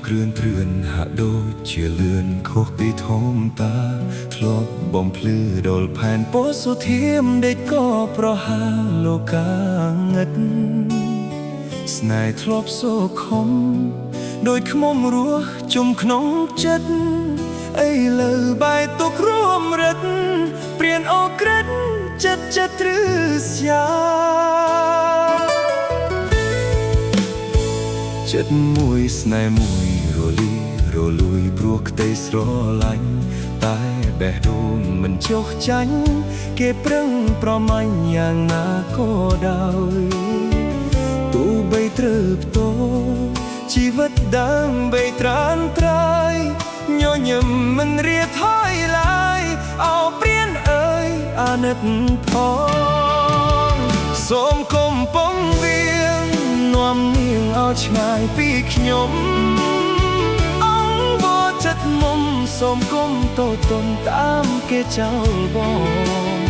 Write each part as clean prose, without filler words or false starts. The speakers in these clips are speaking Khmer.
គ្រឿនព្រឿនហាក់ដូចជាលឿនខុសពីធម្មតាធ្លាប់បំភ្លឺដុលផែនពោសុធាមដេកក៏ប្រហាលោកាងឹតស្នេហ៍ធ្លាប់សូខំដោយខ្មុំរស់ជុំក្នុងចិត្តអីលើបែកទុករួមរិតព្រៀនអូក្រិតចិត្តទ្រឹស្យាចិត្តមួយស្នេហ៍មួយរលួយព្រោះក្តីស្រឡាញ់តែបេះដូងមិនចុះចាញ់គេប្រឹងប្រមាញ់យ៉ាងណាក៏ដោយទោះបីត្រូវផ្ទោជីវិតដើម្បីត្រានត្រៃញញឹមមិនរៀថយឡើយអោព្រានអើយអាណិតផងសូមគុំពងវាងនាំនាងឲ្យឆ្ងាយពីខ្ញុំអង្គបចិត្តមុំសូមគុំតូតនតាមគេចោលបង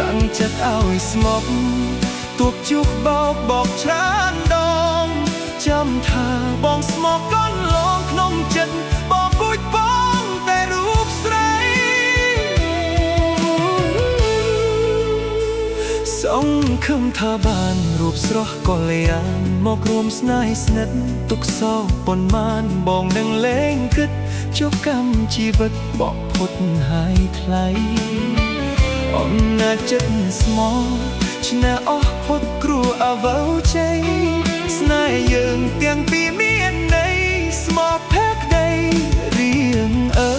តាំងចិត្តឲ្យស្មោះទួបជួបបោកច្រើនដងចាំថាបងស្មោះកន់លងក្នុងចិត្តបងពូជបងតែរូបស្រីសង្ឃឹមថាបានរូបស្រស់កល្យានមករួមស្នេហ៍ស្និទ្ធទុកសោកប៉ុន្មានបងនឹងលែងគិតជប់កម្មជីវិតបកផុតហើយថ្លៃអំណាចចិត្តស្មោះឈ្នះអស់ផុតគ្រោះអវៅជ័យស្នេហ៍យើងទាំងពីរមានន័យស្មោះភក្តីរៀងអើយ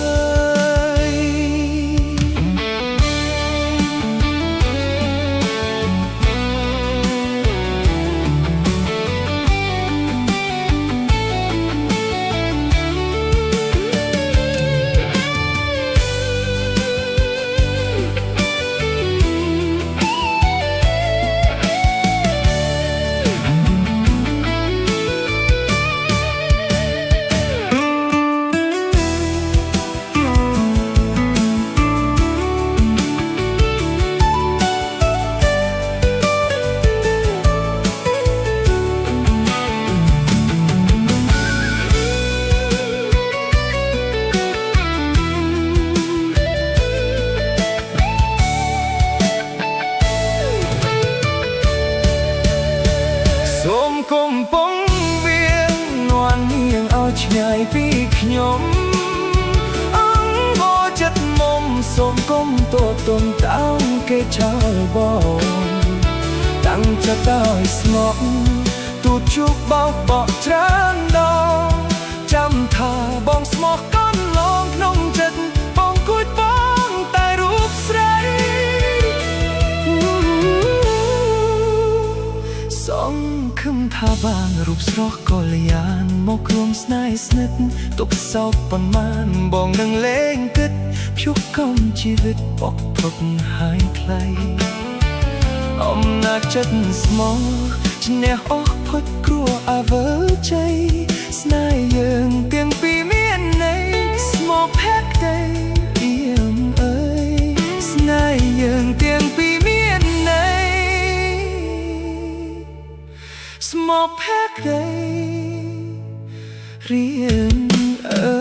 សូមគុំពងវាងនាំនាងឲ្យឆ្ងាយពីខ្ញុំអង្គបចិត្តមុំសូមគុំតូតនតាមគេចោលបងតាំងចិត្តឲ្យស្មោះទូចជួបបោកច្រើនដងចាំថាបងស្មោះកន់លងក្នុងចិត្តបងគួចបងតែរូបស្រីសង្ឃឹមថាបានរូបស្រស់កល្យានមករួមស្នេហ៍ស្និទ្ធទុកសោកប៉ុន្មានបងនឹងលែងគិតភ្យុះកំជីវិតបកផុតហើយថ្លៃអំណាចចិត្តស្មោះឈ្នះអស់ផុតគ្រោះអវើជ័យស្នេហ៍យើងទាំងពីរមានន័យស្មោះភក្តីរៀងអើយស្នេហ៍យើងទាំងពីរមានន័យស្មោះភក្តីរៀងអើយ